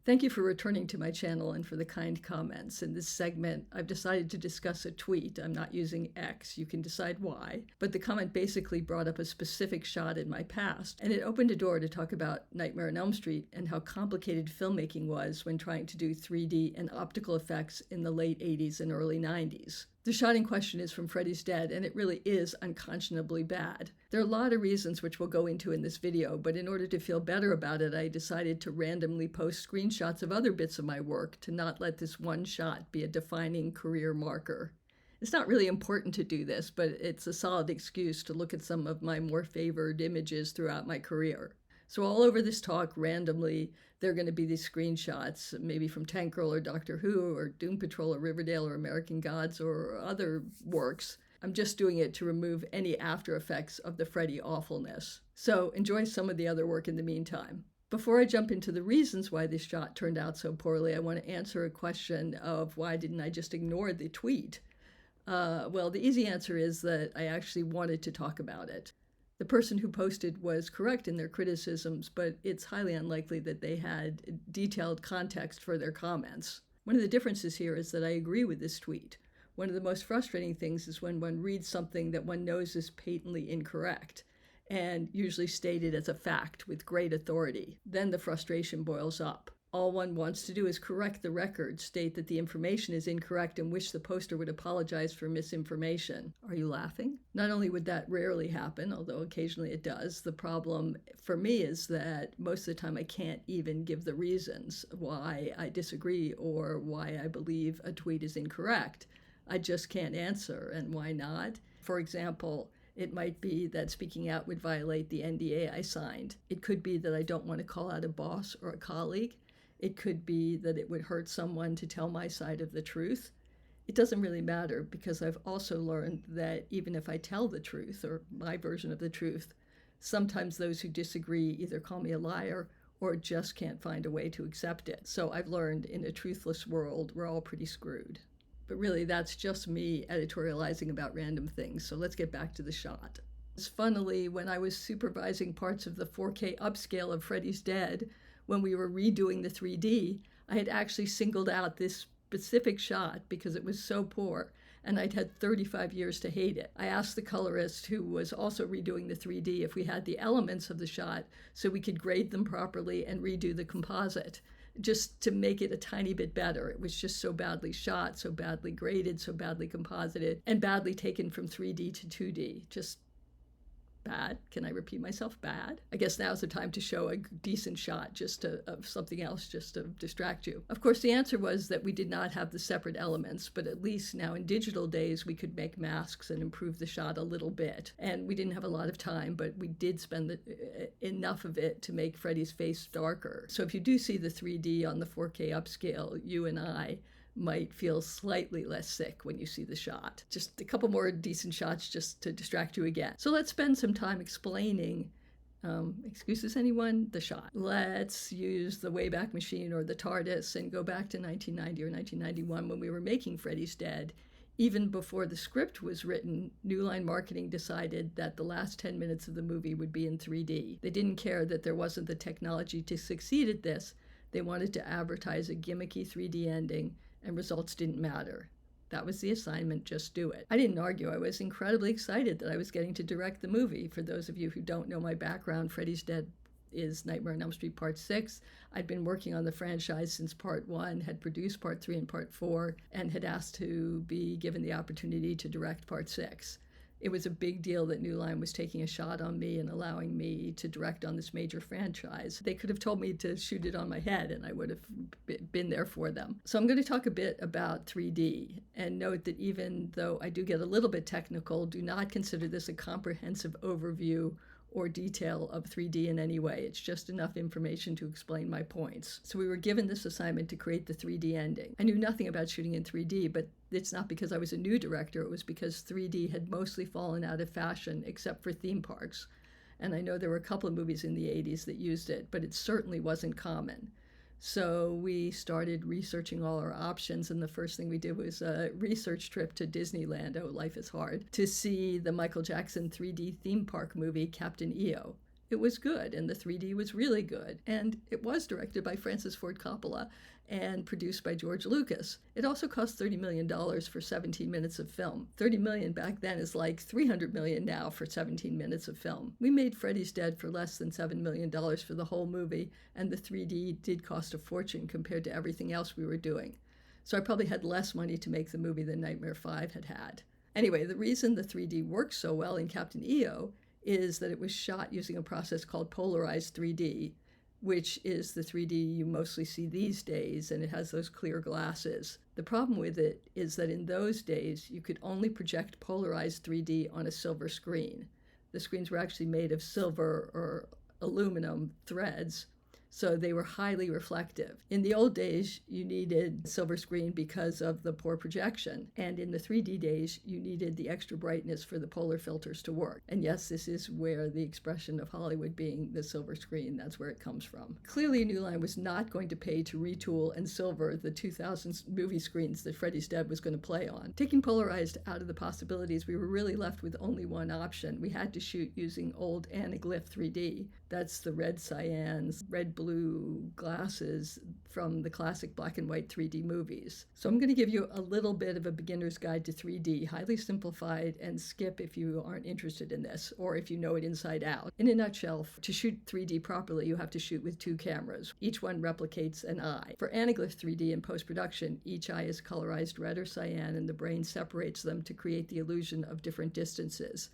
Thank you for returning to my channel and for the kind comments. In this segment, I've decided to discuss a tweet. I'm not using X. You can decide why. But the comment basically brought up a specific shot in my past, and it opened a door to talk about Nightmare on Elm Street and how complicated filmmaking was when trying to do 3D and optical effects in the late 80s and early 90s. The shot in question is from Freddy's Dead, and it really is unconscionably bad. There are a lot of reasons which we'll go into in this video, but in order to feel better about it, I decided to randomly post screenshots of other bits of my work to not let this one shot be a defining career marker. It's not really important to do this, but it's a solid excuse to look at some of my more favored images throughout my career. So all over this talk, randomly, there are going to be these screenshots, maybe from Tank Girl or Doctor Who or Doom Patrol or Riverdale or American Gods or other works. I'm just doing it to remove any after effects of the Freddy awfulness. So enjoy some of the other work in the meantime. Before I jump into the reasons why this shot turned out so poorly, I want to answer a question of why didn't I just ignore the tweet? Well, the easy answer is that I actually wanted to talk about it. The person who posted was correct in their criticisms, but it's highly unlikely that they had detailed context for their comments. One of the differences here is that I agree with this tweet. One of the most frustrating things is when one reads something that one knows is patently incorrect, and usually stated as a fact with great authority. Then the frustration boils up. All one wants to do is correct the record, state that the information is incorrect, and wish the poster would apologize for misinformation. Are you laughing? Not only would that rarely happen, although occasionally it does, the problem for me is that most of the time I can't even give the reasons why I disagree or why I believe a tweet is incorrect. I just can't answer, and why not? For example, it might be that speaking out would violate the NDA I signed. It could be that I don't want to call out a boss or a colleague. It could be that it would hurt someone to tell my side of the truth. It doesn't really matter because I've also learned that even if I tell the truth or my version of the truth, sometimes those who disagree either call me a liar or just can't find a way to accept it. So I've learned in a truthless world, we're all pretty screwed. But really, that's just me editorializing about random things. So let's get back to the shot. Funnily, when I was supervising parts of the 4K upscale of Freddy's Dead, when we were redoing the 3D, I had actually singled out this specific shot because it was so poor, and I'd had 35 years to hate it. I asked the colorist, who was also redoing the 3D, if we had the elements of the shot so we could grade them properly and redo the composite, just to make it a tiny bit better. It was just so badly shot, so badly graded, so badly composited, and badly taken from 3D to 2D. Just bad. Can I repeat myself? Bad. I guess now's the time to show a decent shot of something else just to distract you. Of course, the answer was that we did not have the separate elements, but at least now in digital days, we could make masks and improve the shot a little bit. And we didn't have a lot of time, but we did spend enough of it to make Freddy's face darker. So if you do see the 3D on the 4K upscale, you and I might feel slightly less sick when you see the shot. Just a couple more decent shots just to distract you again. So let's spend some time explaining, excuses anyone, the shot. Let's use the Wayback Machine or the TARDIS and go back to 1990 or 1991 when we were making Freddy's Dead. Even before the script was written, New Line Marketing decided that the last 10 minutes of the movie would be in 3D. They didn't care that there wasn't the technology to succeed at this. They wanted to advertise a gimmicky 3D ending, and results didn't matter. That was the assignment, just do it. I didn't argue. I was incredibly excited that I was getting to direct the movie. For those of you who don't know my background, Freddy's Dead is Nightmare on Elm Street Part 6. I'd been working on the franchise since Part 1, had produced Part 3 and Part 4, and had asked to be given the opportunity to direct Part 6. It was a big deal that New Line was taking a shot on me and allowing me to direct on this major franchise. They could have told me to shoot it on my head and I would have been there for them. So I'm going to talk a bit about 3D and note that even though I do get a little bit technical, do not consider this a comprehensive overview or detail of 3D in any way. It's just enough information to explain my points. So we were given this assignment to create the 3D ending. I knew nothing about shooting in 3D, but it's not because I was a new director. It was because 3D had mostly fallen out of fashion, except for theme parks. And I know there were a couple of movies in the 80s that used it, but it certainly wasn't common. So we started researching all our options, and the first thing we did was a research trip to Disneyland, oh, life is hard, to see the Michael Jackson 3D theme park movie, Captain EO. it was good, and the 3D was really good. And it was directed by Francis Ford Coppola and produced by George Lucas. It also cost $30 million for 17 minutes of film. $30 million back then is like $300 million now for 17 minutes of film. We made Freddy's Dead for less than $7 million for the whole movie, and the 3D did cost a fortune compared to everything else we were doing. So I probably had less money to make the movie than Nightmare 5 had had. Anyway, the reason the 3D works so well in Captain EO is that it was shot using a process called polarized 3D, which is the 3D you mostly see these days, and it has those clear glasses. The problem with it is that in those days, you could only project polarized 3D on a silver screen. The screens were actually made of silver or aluminum threads, so they were highly reflective. In the old days, you needed silver screen because of the poor projection, and in the 3D days, you needed the extra brightness for the polar filters to work. And yes, this is where the expression of Hollywood being the silver screen, that's where it comes from. Clearly, New Line was not going to pay to retool and silver the 2000 movie screens that Freddy's Dead was going to play on. Taking polarized out of the possibilities, we were really left with only one option. We had to shoot using old anaglyph 3D. That's the red cyans, red blue glasses from the classic black and white 3D movies. So I'm going to give you a little bit of a beginner's guide to 3D, highly simplified, and skip if you aren't interested in this or if you know it inside out. In a nutshell, to shoot 3D properly, you have to shoot with two cameras. Each one replicates an eye. For anaglyph 3D in post-production, each eye is colorized red or cyan, and the brain separates them to create the illusion of different distances.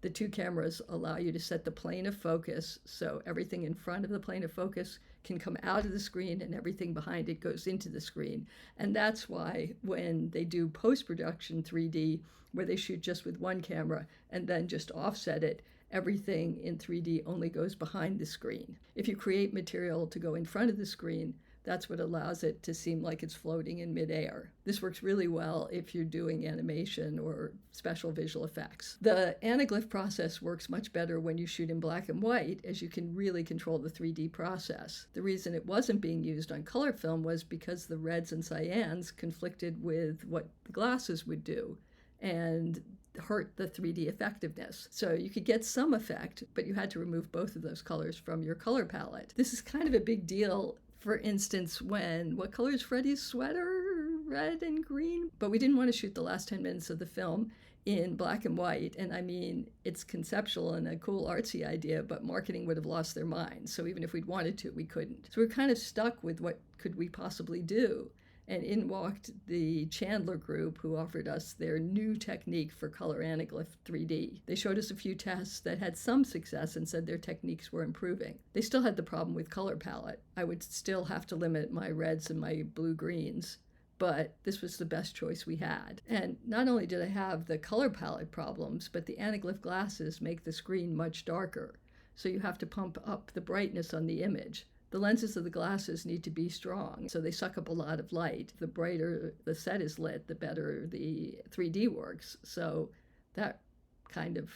The two cameras allow you to set the plane of focus, so everything in front of the plane of focus can come out of the screen and everything behind it goes into the screen. And that's why when they do post-production 3D, where they shoot just with one camera and then just offset it, everything in 3D only goes behind the screen. If you create material to go in front of the screen, that's what allows it to seem like it's floating in midair. This works really well if you're doing animation or special visual effects. The anaglyph process works much better when you shoot in black and white, as you can really control the 3D process. The reason it wasn't being used on color film was because the reds and cyans conflicted with what the glasses would do and hurt the 3D effectiveness. So you could get some effect, but you had to remove both of those colors from your color palette. This is kind of a big deal. For instance, what color is Freddy's sweater? Red and green? But we didn't want to shoot the last 10 minutes of the film in black and white. And I mean, it's conceptual and a cool artsy idea, but marketing would have lost their minds. So even if we'd wanted to, we couldn't. So we're kind of stuck with what could we possibly do? And in walked the Chandler group, who offered us their new technique for color anaglyph 3D. They showed us a few tests that had some success and said their techniques were improving. They still had the problem with color palette. I would still have to limit my reds and my blue-greens, but this was the best choice we had. And not only did I have the color palette problems, but the anaglyph glasses make the screen much darker. So you have to pump up the brightness on the image. The lenses of the glasses need to be strong, so they suck up a lot of light. The brighter the set is lit, the better the 3D works. So that kind of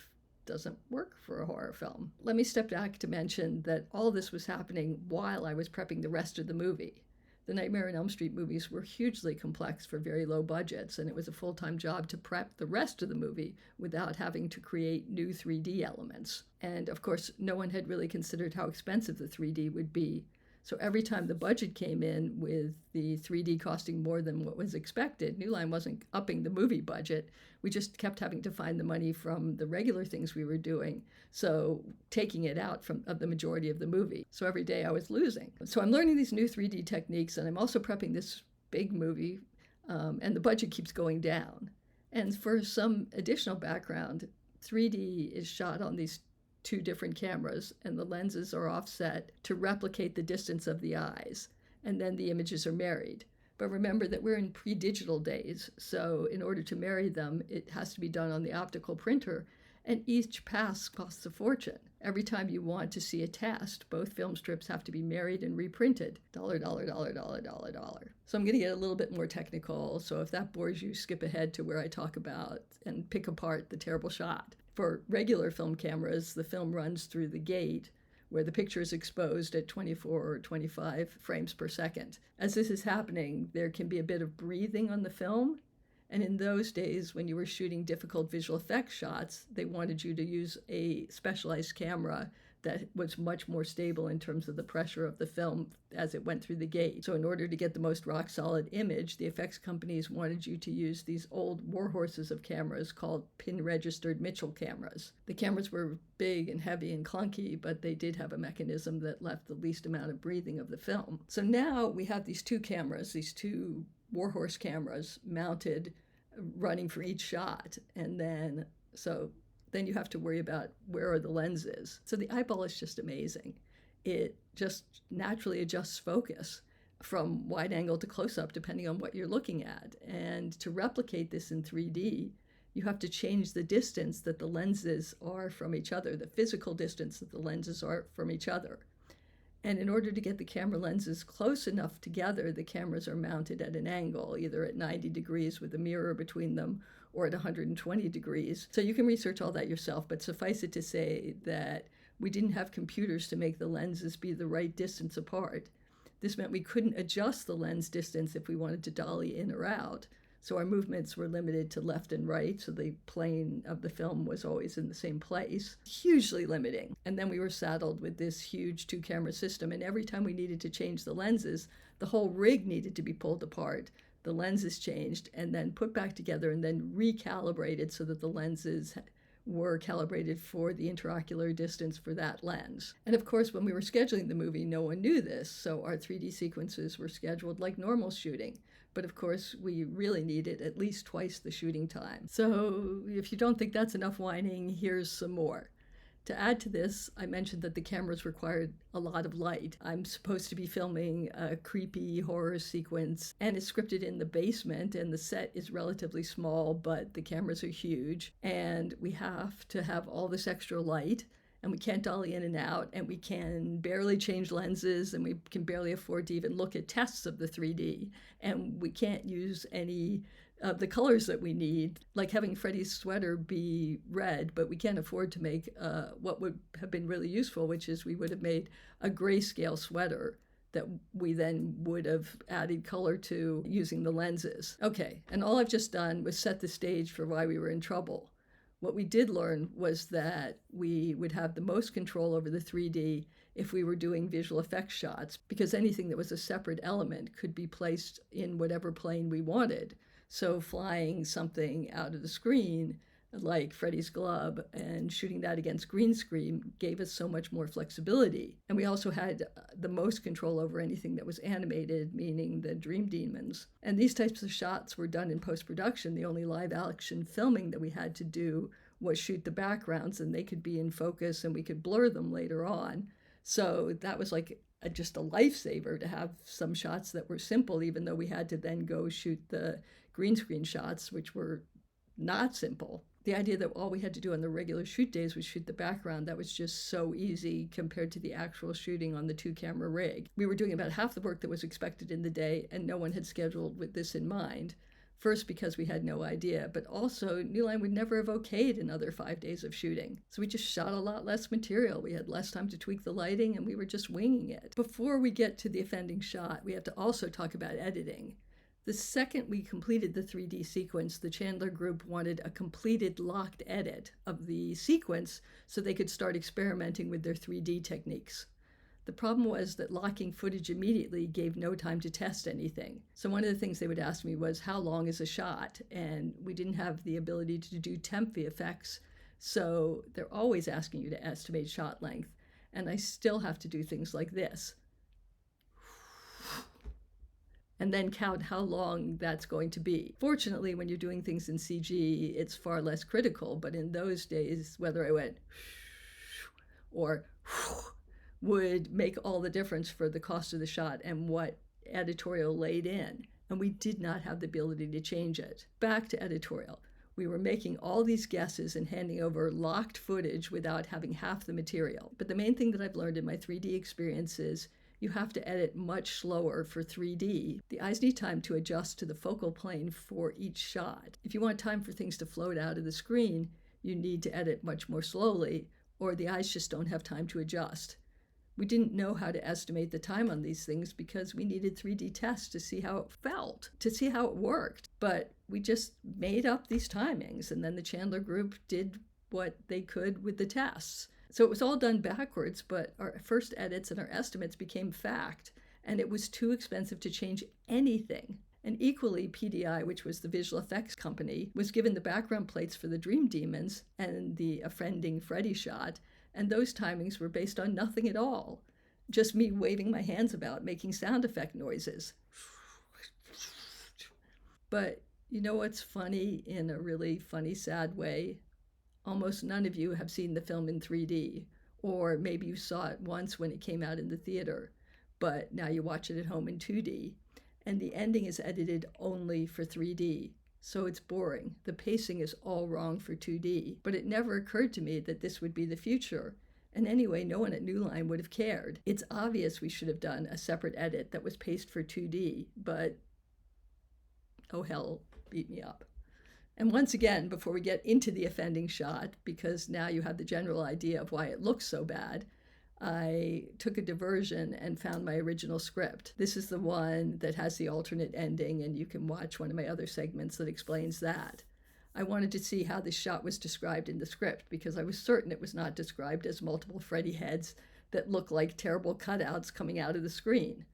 doesn't work for a horror film. Let me step back to mention that all this was happening while I was prepping the rest of the movie. The Nightmare on Elm Street movies were hugely complex for very low budgets, and it was a full-time job to prep the rest of the movie without having to create new 3D elements. And of course, no one had really considered how expensive the 3D would be. So every time the budget came in with the 3D costing more than what was expected, New Line wasn't upping the movie budget. We just kept having to find the money from the regular things we were doing, so taking it out of the majority of the movie. So every day I was losing. So I'm learning these new 3D techniques, and I'm also prepping this big movie, and the budget keeps going down. And for some additional background, 3D is shot on these two different cameras, and the lenses are offset to replicate the distance of the eyes, and then the images are married. But remember that we're in pre-digital days, so in order to marry them, it has to be done on the optical printer, and each pass costs a fortune. Every time you want to see a test, both film strips have to be married and reprinted. $. So I'm going to get a little bit more technical, so if that bores you, skip ahead to where I talk about and pick apart the terrible shot. For regular film cameras, the film runs through the gate where the picture is exposed at 24 or 25 frames per second. As this is happening, there can be a bit of breathing on the film. And in those days, when you were shooting difficult visual effects shots, they wanted you to use a specialized camera that was much more stable in terms of the pressure of the film as it went through the gate. So in order to get the most rock solid image, the effects companies wanted you to use these old warhorses of cameras called pin registered Mitchell cameras. The cameras were big and heavy and clunky, but they did have a mechanism that left the least amount of breathing of the film. So now we have these two cameras, these two warhorse cameras mounted, running for each shot. And then you have to worry about where are the lenses. So the eyeball is just amazing. It just naturally adjusts focus from wide angle to close up depending on what you're looking at. And to replicate this in 3D, you have to change the distance that the lenses are from each other, the physical distance that the lenses are from each other. And in order to get the camera lenses close enough together, the cameras are mounted at an angle, either at 90 degrees with a mirror between them or at 120 degrees. So you can research all that yourself, but suffice it to say that we didn't have computers to make the lenses be the right distance apart. This meant we couldn't adjust the lens distance if we wanted to dolly in or out. So our movements were limited to left and right, so the plane of the film was always in the same place. Hugely limiting. And then we were saddled with this huge two-camera system, and every time we needed to change the lenses, the whole rig needed to be pulled apart. The lenses changed and then put back together and then recalibrated so that the lenses were calibrated for the interocular distance for that lens. And of course, when we were scheduling the movie, no one knew this, so our 3D sequences were scheduled like normal shooting. But of course, we really needed at least twice the shooting time. So if you don't think that's enough whining, here's some more. To add to this, I mentioned that the cameras required a lot of light. I'm supposed to be filming a creepy horror sequence, and it's scripted in the basement, and the set is relatively small, but the cameras are huge, and we have to have all this extra light, and we can't dolly in and out, and we can barely change lenses, and we can barely afford to even look at tests of the 3D, and we can't use any of the colors that we need, like having Freddy's sweater be red, but we can't afford to make what would have been really useful, which is we would have made a grayscale sweater that we then would have added color to using the lenses. Okay, and all I've just done was set the stage for why we were in trouble. What we did learn was that we would have the most control over the 3D if we were doing visual effects shots, because anything that was a separate element could be placed in whatever plane we wanted. So flying something out of the screen, like Freddy's glove, and shooting that against green screen gave us so much more flexibility. And we also had the most control over anything that was animated, meaning the dream demons. And these types of shots were done in post-production. The only live action filming that we had to do was shoot the backgrounds, and they could be in focus and we could blur them later on. So that was like just a lifesaver to have some shots that were simple, even though we had to then go shoot the green screen shots, which were not simple. The idea that all we had to do on the regular shoot days was shoot the background, that was just so easy compared to the actual shooting on the two-camera rig. We were doing about half the work that was expected in the day, and no one had scheduled with this in mind. First, because we had no idea, but also New Line would never have okayed another 5 days of shooting. So we just shot a lot less material. We had less time to tweak the lighting, and we were just winging it. Before we get to the offending shot, we have to also talk about editing. The second we completed the 3D sequence, the Chandler group wanted a completed locked edit of the sequence so they could start experimenting with their 3D techniques. The problem was that locking footage immediately gave no time to test anything. So one of the things they would ask me was, how long is a shot? And we didn't have the ability to do temp VFX, so they're always asking you to estimate shot length. And I still have to do things like this. And then count how long that's going to be. Fortunately, when you're doing things in CG, it's far less critical, but in those days, whether I went or would make all the difference for the cost of the shot and what editorial laid in, and we did not have the ability to change it. Back to editorial. We were making all these guesses and handing over locked footage without having half the material. But the main thing that I've learned in my 3D experience is you have to edit much slower for 3D. The eyes need time to adjust to the focal plane for each shot. If you want time for things to float out of the screen, you need to edit much more slowly, or the eyes just don't have time to adjust. We didn't know how to estimate the time on these things because we needed 3D tests to see how it felt, to see how it worked. But we just made up these timings, and then the Chandler group did what they could with the tests. So it was all done backwards, but our first edits and our estimates became fact, and it was too expensive to change anything. And equally, PDI, which was the visual effects company, was given the background plates for the Dream Demons and the offending Freddy shot, and those timings were based on nothing at all. Just me waving my hands about, making sound effect noises. But you know what's funny in a really funny, sad way? Almost none of you have seen the film in 3D, or maybe you saw it once when it came out in the theater, but now you watch it at home in 2D, and the ending is edited only for 3D. So it's boring. The pacing is all wrong for 2D, but it never occurred to me that this would be the future. And anyway, no one at New Line would have cared. It's obvious we should have done a separate edit that was paced for 2D, but oh hell, beat me up. And once again, before we get into the offending shot, because now you have the general idea of why it looks so bad, I took a diversion and found my original script. This is the one that has the alternate ending, and you can watch one of my other segments that explains that. I wanted to see how this shot was described in the script, because I was certain it was not described as multiple Freddy heads that look like terrible cutouts coming out of the screen.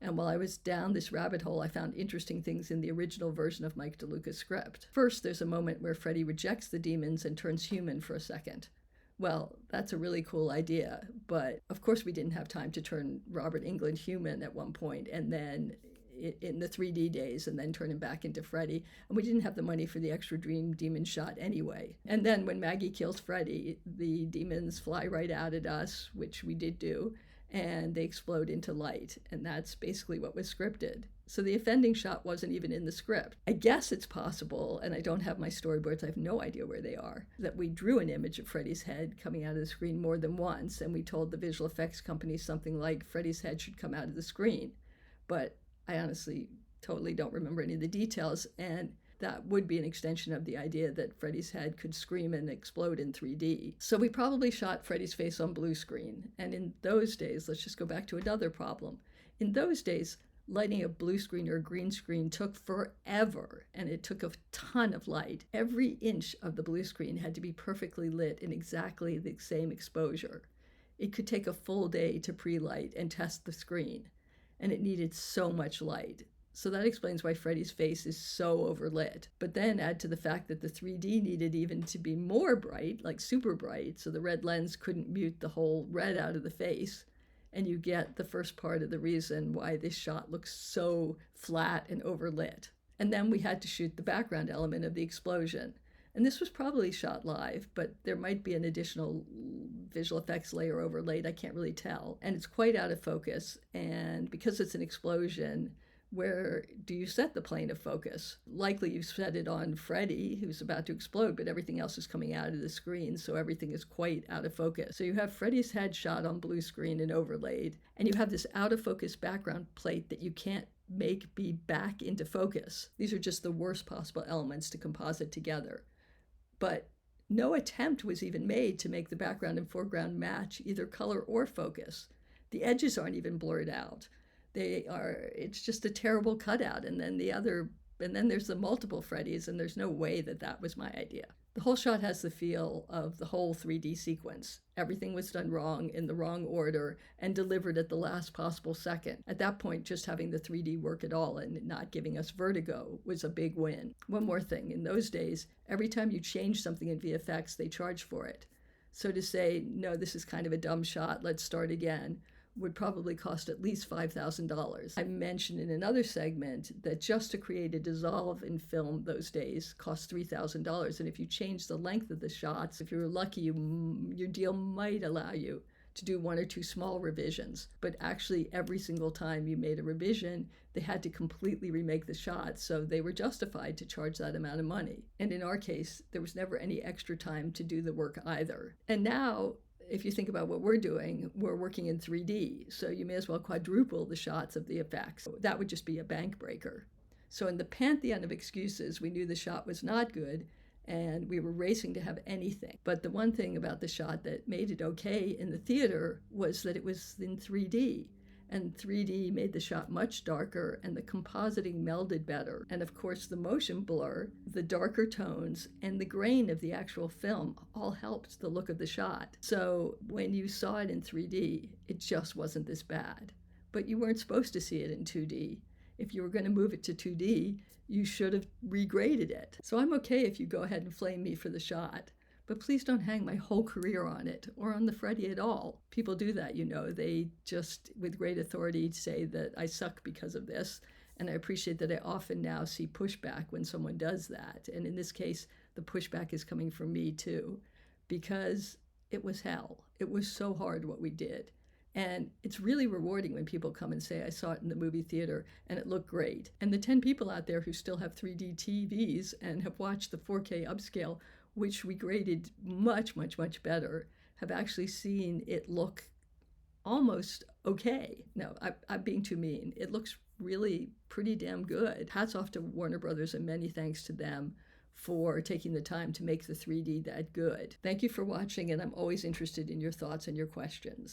And while I was down this rabbit hole, I found interesting things in the original version of Mike DeLuca's script. First, there's a moment where Freddy rejects the demons and turns human for a second. Well, that's a really cool idea, but of course we didn't have time to turn Robert Englund human at one point, and then in the 3D days, and then turn him back into Freddy. And we didn't have the money for the extra Dream Demon shot anyway. And then when Maggie kills Freddy, the demons fly right out at us, which we did do, and they explode into light, and that's basically what was scripted. So the offending shot wasn't even in the script. I guess it's possible, and I don't have my storyboards, I have no idea where they are, that we drew an image of Freddy's head coming out of the screen more than once, and we told the visual effects company something like Freddy's head should come out of the screen. But I honestly totally don't remember any of the details, and that would be an extension of the idea that Freddy's head could scream and explode in 3D. So we probably shot Freddy's face on blue screen. And in those days, let's just go back to another problem. In those days, lighting a blue screen or a green screen took forever, and it took a ton of light. Every inch of the blue screen had to be perfectly lit in exactly the same exposure. It could take a full day to pre-light and test the screen, and it needed so much light. So that explains why Freddy's face is so overlit. But then add to the fact that the 3D needed even to be more bright, like super bright, so the red lens couldn't mute the whole red out of the face. And you get the first part of the reason why this shot looks so flat and overlit. And then we had to shoot the background element of the explosion. And this was probably shot live, but there might be an additional visual effects layer overlaid, I can't really tell. And it's quite out of focus, and because it's an explosion, where do you set the plane of focus? Likely you set it on Freddy, who's about to explode, but everything else is coming out of the screen, so everything is quite out of focus. So you have Freddy's head shot on blue screen and overlaid, and you have this out of focus background plate that you can't make be back into focus. These are just the worst possible elements to composite together. But no attempt was even made to make the background and foreground match either color or focus. The edges aren't even blurred out. It's just a terrible cutout. And then there's the multiple Freddys, and there's no way that was my idea. The whole shot has the feel of the whole 3D sequence. Everything was done wrong, in the wrong order, and delivered at the last possible second. At that point, just having the 3D work at all and not giving us vertigo was a big win. One more thing, in those days, every time you changed something in VFX, they charged for it. So to say, no, this is kind of a dumb shot, let's start again, would probably cost at least $5,000. I mentioned in another segment that just to create a dissolve in film those days cost $3,000. And if you change the length of the shots, if you're lucky, your deal might allow you to do one or two small revisions. But actually, every single time you made a revision, they had to completely remake the shot, so they were justified to charge that amount of money. And in our case, there was never any extra time to do the work either. And now, if you think about what we're doing, we're working in 3D, so you may as well quadruple the shots of the effects. That would just be a bank breaker. So in the pantheon of excuses, we knew the shot was not good, and we were racing to have anything. But the one thing about the shot that made it okay in the theater was that it was in 3D. And 3D made the shot much darker, and the compositing melded better. And of course, the motion blur, the darker tones, and the grain of the actual film all helped the look of the shot. So when you saw it in 3D, it just wasn't this bad. But you weren't supposed to see it in 2D. If you were going to move it to 2D, you should have regraded it. So I'm okay if you go ahead and flame me for the shot. But please don't hang my whole career on it or on the Freddy at all. People do that, you know. They just, with great authority, say that I suck because of this. And I appreciate that I often now see pushback when someone does that. And in this case, the pushback is coming from me too, because it was hell. It was so hard what we did. And it's really rewarding when people come and say, I saw it in the movie theater and it looked great. And the 10 people out there who still have 3D TVs and have watched the 4K upscale, which we graded much, much, much better, have actually seen it look almost okay. No, I'm being too mean. It looks really pretty damn good. Hats off to Warner Brothers and many thanks to them for taking the time to make the 3D that good. Thank you for watching, and I'm always interested in your thoughts and your questions.